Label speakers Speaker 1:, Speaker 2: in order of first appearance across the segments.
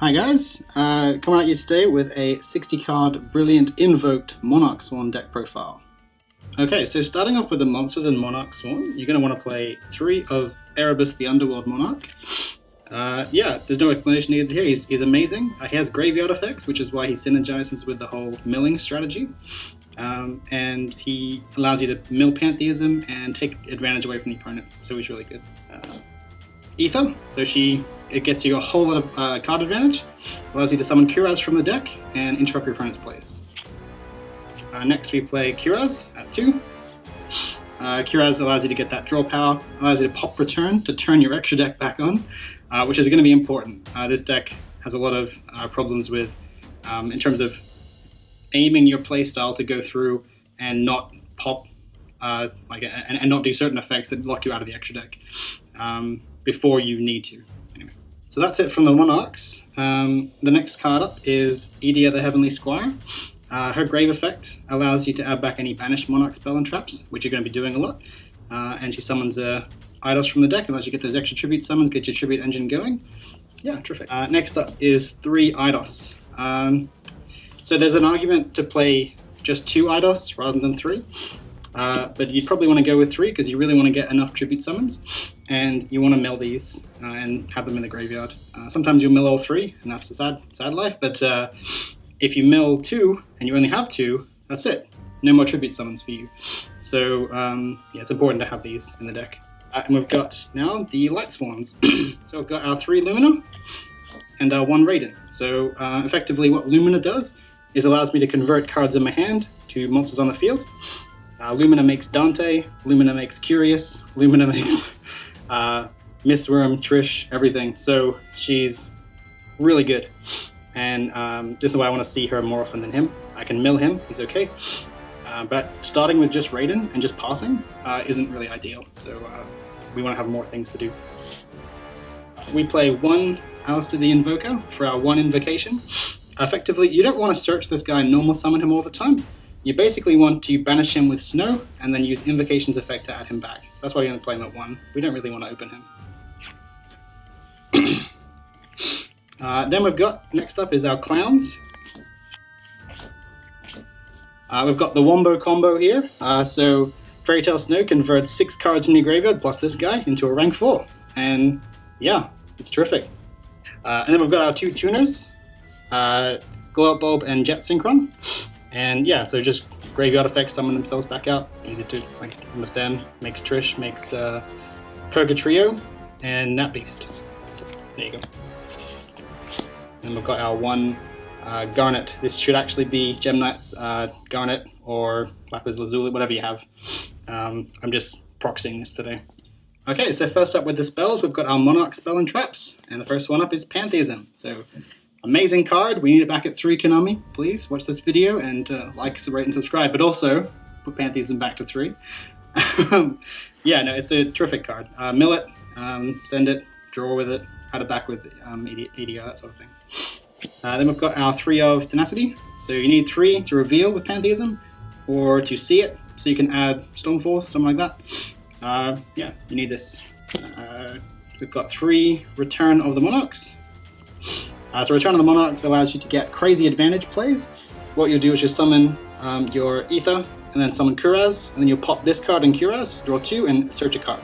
Speaker 1: Hi guys, coming at you today with a 60 card Brilliant Invoked Monarchsworn deck profile. Okay, so starting off with the monsters in Monarchsworn, you're going to want to play 3 of Erebus the Underworld Monarch. Yeah, there's no explanation needed here, he's amazing. He has graveyard effects, which is why he synergizes with the whole milling strategy. And he allows you to mill Pantheism and take advantage away from the opponent, so he's really good. Aether, so it gets you a whole lot of card advantage, allows you to summon Kuraz from the deck and interrupt your opponent's plays. Next we play Kuraz at 2. Kuraz allows you to get that draw power, allows you to pop return to turn your extra deck back on, which is going to be important. This deck has a lot of problems with, in terms of aiming your playstyle to go through and not pop, and not do certain effects that lock you out of the extra deck before you need to. Anyway, so that's it from the Monarchs. The next card up is Edia the Heavenly Squire. Her Grave effect allows you to add back any banished Monarch spell and traps, which you're going to be doing a lot. And she summons Eidos from the deck, allows you to get those extra tribute summons, get your tribute engine going. Yeah, terrific. Next up is 3 Eidos. So there's an argument to play just 2 Eidos rather than 3. But you'd probably want to go with 3 because you really want to get enough tribute summons, and you want to mill these and have them in the graveyard. Sometimes you'll mill all 3, and that's a sad life, but if you mill 2 and you only have 2, that's it. No more tribute summons for you. So yeah, it's important to have these in the deck. And we've got now the Light Swans. So we've got our 3 Lumina and our 1 Raiden. So effectively what Lumina does is allows me to convert cards in my hand to monsters on the field. Lumina makes Dante, Lumina makes Curious, Lumina makes Mistworm, Trish, everything. So she's really good. And this is why I want to see her more often than him. I can mill him, he's okay. But starting with just Raiden and just passing isn't really ideal. So we want to have more things to do. We play 1 Alistair the Invoker for our 1 invocation. Effectively, you don't want to search this guy and normal summon him all the time. You basically want to banish him with Snow and then use Invocation's effect to add him back. So that's why you're going to play him at 1. We don't really want to open him. Then we've got, next up is our Clowns. We've got the Wombo combo here. So Fairy Tale Snow converts 6 cards in your graveyard plus this guy into a rank 4. And yeah, it's terrific. And then we've got our 2 tuners, Glow Up Bulb and Jet Synchron. And yeah, so just graveyard effects summon themselves back out. Easy to understand. Makes Trish, makes Purgatrio, and Nat Beast. So there you go. And we've got our 1 Garnet. This should actually be Gem Knight's Garnet or Lapis Lazuli, whatever you have. I'm just proxying this today. Okay, so first up with the spells, we've got our Monarch spell and traps. And the first one up is Pantheism. So amazing card. We need it back at 3, Konami. Please watch this video and like, rate, and subscribe. But also, put Pantheism back to 3. Yeah, no, it's a terrific card. Mill it, send it, draw with it, add it back with EDR, that sort of thing. Then we've got our 3 of Tenacity. So you need 3 to reveal with Pantheism, or to see it, so you can add Stormforce, something like that. Yeah, you need this. We've got 3 Return of the Monarchs. So Return of the Monarchs allows you to get crazy advantage plays. What you'll do is just summon your Aether, and then summon Kuraz, and then you'll pop this card in Kuraz, draw 2, and search a card.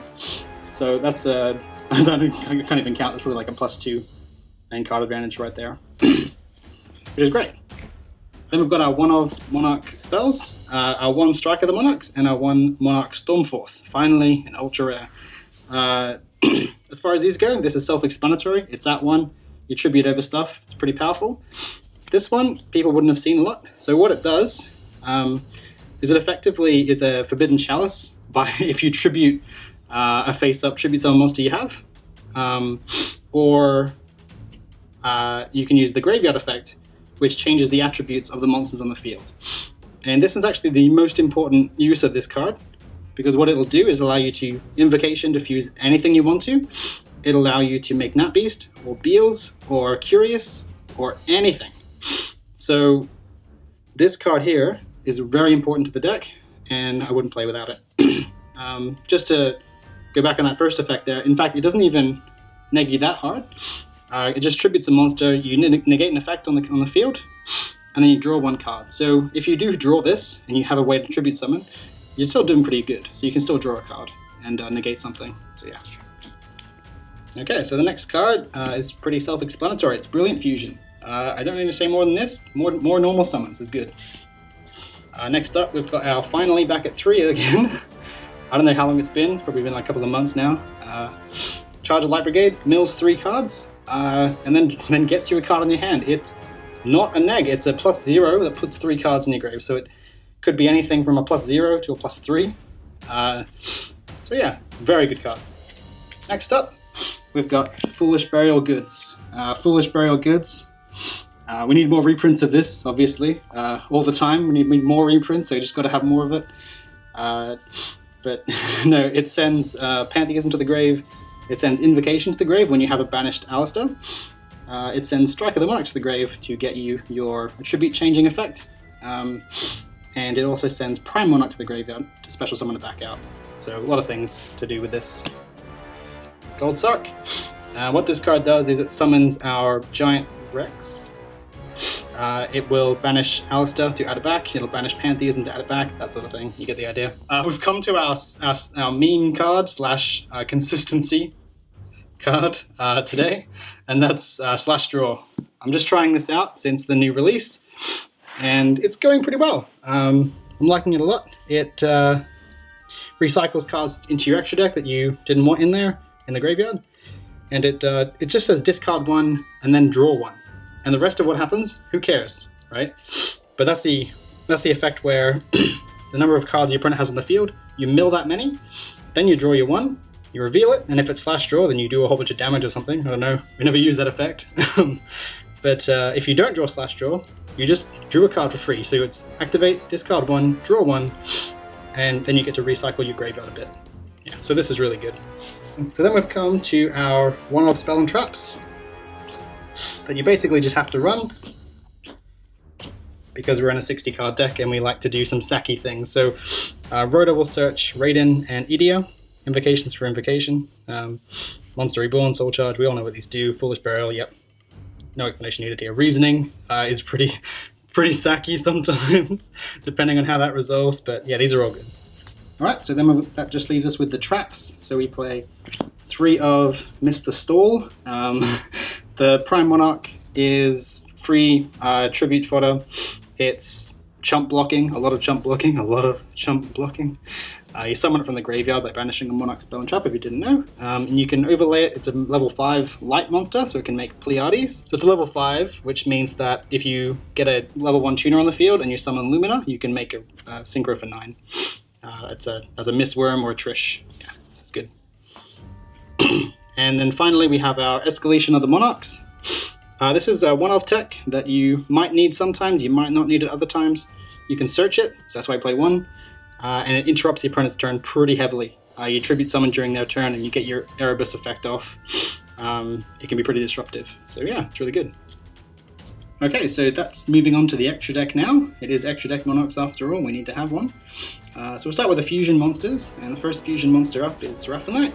Speaker 1: So that's, I can't even count, that's probably like a +2 and card advantage right there, which is great. Then we've got our 1 of Monarch spells, our 1 Strike of the Monarchs, and our 1 Monarch Stormforth. Finally, an ultra rare. As far as these go, this is self-explanatory. It's at 1. You tribute over stuff. It's pretty powerful. This one, people wouldn't have seen a lot. So what it does is it effectively is a Forbidden Chalice if you tribute a face-up tribute summon monster you have. Or you can use the Graveyard effect, which changes the attributes of the monsters on the field. And this is actually the most important use of this card, because what it'll do is allow you to Invocation diffuse anything you want to. It'll allow you to make Nat Beast, or Beals, or Curious, or anything. So this card here is very important to the deck, and I wouldn't play without it. Just to go back on that first effect there, in fact, it doesn't even neg you that hard. It just tributes a monster, you negate an effect on the field, and then you draw one card. So if you do draw this, and you have a way to tribute summon, you're still doing pretty good. So you can still draw a card and negate something, so yeah. Okay, so the next card is pretty self-explanatory. It's Brilliant Fusion. I don't need to say more than this. More normal summons is good. Next up, we've got our finally back at 3 again. I don't know how long it's been, probably been like a couple of months now. Charge of Light Brigade, mills 3 cards, and then gets you a card in your hand. It's not a neg, it's a +0 that puts 3 cards in your grave. So it could be anything from a +0 to a +3. So yeah, very good card. Next up, we've got Foolish Burial Goods. Foolish Burial Goods. We need more reprints of this, obviously. All the time, we need more reprints, so you just got to have more of it. But no, it sends Pantheism to the grave. It sends Invocation to the grave when you have a banished Alistair. It sends Strike of the Monarch to the grave to get you your attribute changing effect. And it also sends Prime Monarch to the graveyard to special summon it back out. So a lot of things to do with this. Gold Sark. What this card does is it summons our Giant Rex. It will banish Alistair to add it back, it'll banish Pantheism to add it back, that sort of thing. You get the idea. We've come to our meme card slash consistency card today, and that's slash draw. I'm just trying this out since the new release, and it's going pretty well. I'm liking it a lot. It recycles cards into your extra deck that you didn't want in there, in the graveyard, and it just says discard 1 and then draw 1. And the rest of what happens, who cares, right? But that's the effect where the number of cards your opponent has on the field, you mill that many, then you draw your 1, you reveal it, and if it's slash draw, then you do a whole bunch of damage or something. I don't know, we never use that effect. But if you don't draw slash draw, you just drew a card for free. So it's activate, discard 1, draw 1, and then you get to recycle your graveyard a bit. Yeah, so this is really good. So then we've come to our one-off spell and traps that you basically just have to run because we're in a 60 card deck and we like to do some sacky things. So Rhoda will search Raiden and Idia, Invocations for Invocation, Monster Reborn, Soul Charge, we all know what these do, Foolish Burial, yep, no explanation needed here. Reasoning is pretty sacky sometimes, depending on how that resolves, but yeah, these are all good. Alright, so then that just leaves us with the traps. So we play 3 of Mr. Stall. The Prime Monarch is free tribute fodder. It's chump blocking, a lot of chump blocking. You summon it from the graveyard by banishing a Monarch spell and trap if you didn't know. And you can overlay it. It's a level 5 light monster, so it can make Pleiades. So it's a level 5, which means that if you get a level 1 tuner on the field and you summon Lumina, you can make a synchro for 9. It's as a Miss Worm or a Trish. Yeah, it's good. And then finally we have our Escalation of the Monarchs. This is a one-off tech that you might need sometimes, you might not need it other times. You can search it, so that's why I play 1, and it interrupts the opponent's turn pretty heavily. You tribute summon during their turn and you get your Erebus effect off. It can be pretty disruptive, so yeah, it's really good. Okay, so that's moving on to the extra deck now. It is extra deck Monarchs after all, we need to have one. So we'll start with the fusion monsters, and the first fusion monster up is Raphanite.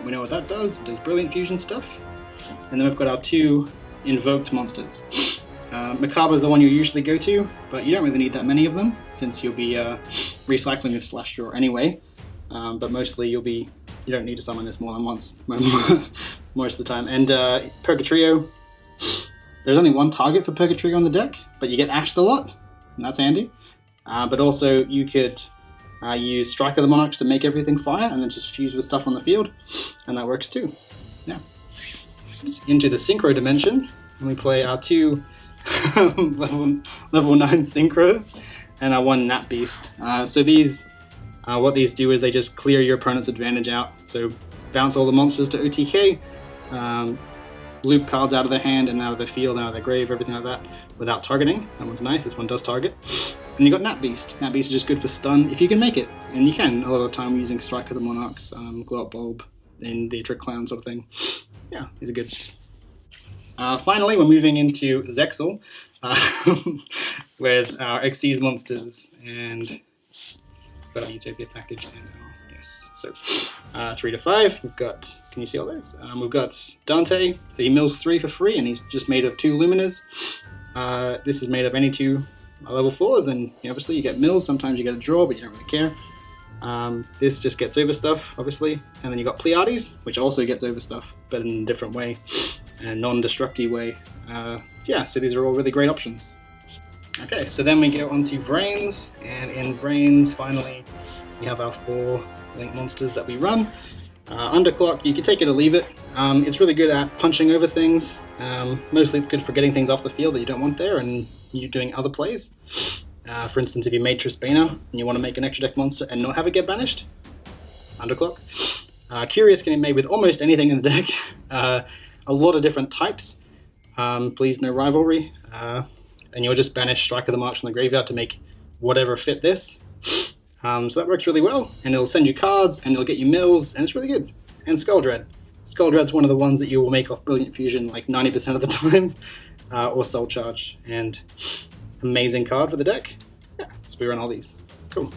Speaker 1: We know what that does. It does brilliant fusion stuff. And then we've got our 2 invoked monsters. Macabre is the one you usually go to, but you don't really need that many of them since you'll be recycling with slash draw anyway. But mostly you don't need to summon this more than once most of the time. And Purgatrio, there's only 1 target for Purgatrio on the deck, but you get ashed a lot, and that's handy. But also you could use Strike of the Monarchs to make everything fire and then just fuse with stuff on the field, and that works too. Yeah. Into the synchro dimension, and we play our 2 level 9 synchros and our 1 Nat Beast. So these, what these do is they just clear your opponent's advantage out. So bounce all the monsters to OTK, loop cards out of their hand and out of their field, out of their grave, everything like that, without targeting. That one's nice, this one does target. And you got Nat Beast. Nat Beast is just good for stun, if you can make it. And you can, a lot of the time using Strike of the Monarchs, Glow Up Bulb, in the Trick Clown sort of thing. Yeah, these are good. Finally, we're moving into Zexal, with our Xyz monsters, and got our Utopia package, and yes. So 3 to 5, we've got, can you see all those? We've got Dante, so he mills 3 for free, and he's just made of 2 Luminers. This is made of any 2 level 4s, and obviously you get mills, sometimes you get a draw, but you don't really care. This just gets over stuff, obviously, and then you got Pleiades, which also gets over stuff, but in a different way, in a non-destructive way. Yeah, so these are all really great options. Okay, so then we go on to Vrains, and in Vrains, finally, we have our 4 link monsters that we run. Underclock, you can take it or leave it. It's really good at punching over things. Mostly it's good for getting things off the field that you don't want there and you doing other plays. For instance, if you made Trispana and you want to make an extra deck monster and not have it get banished, Underclock. Curious can be made with almost anything in the deck. A lot of different types. Please no rivalry. And you'll just banish Strike of the March from the graveyard to make whatever fit this. So that works really well, and it'll send you cards, and it'll get you mills, and it's really good. And Skull-Dread. Skull-Dread's one of the ones that you will make off Brilliant Fusion like 90% of the time, or Soul Charge, and amazing card for the deck. Yeah, so we run all these. Cool.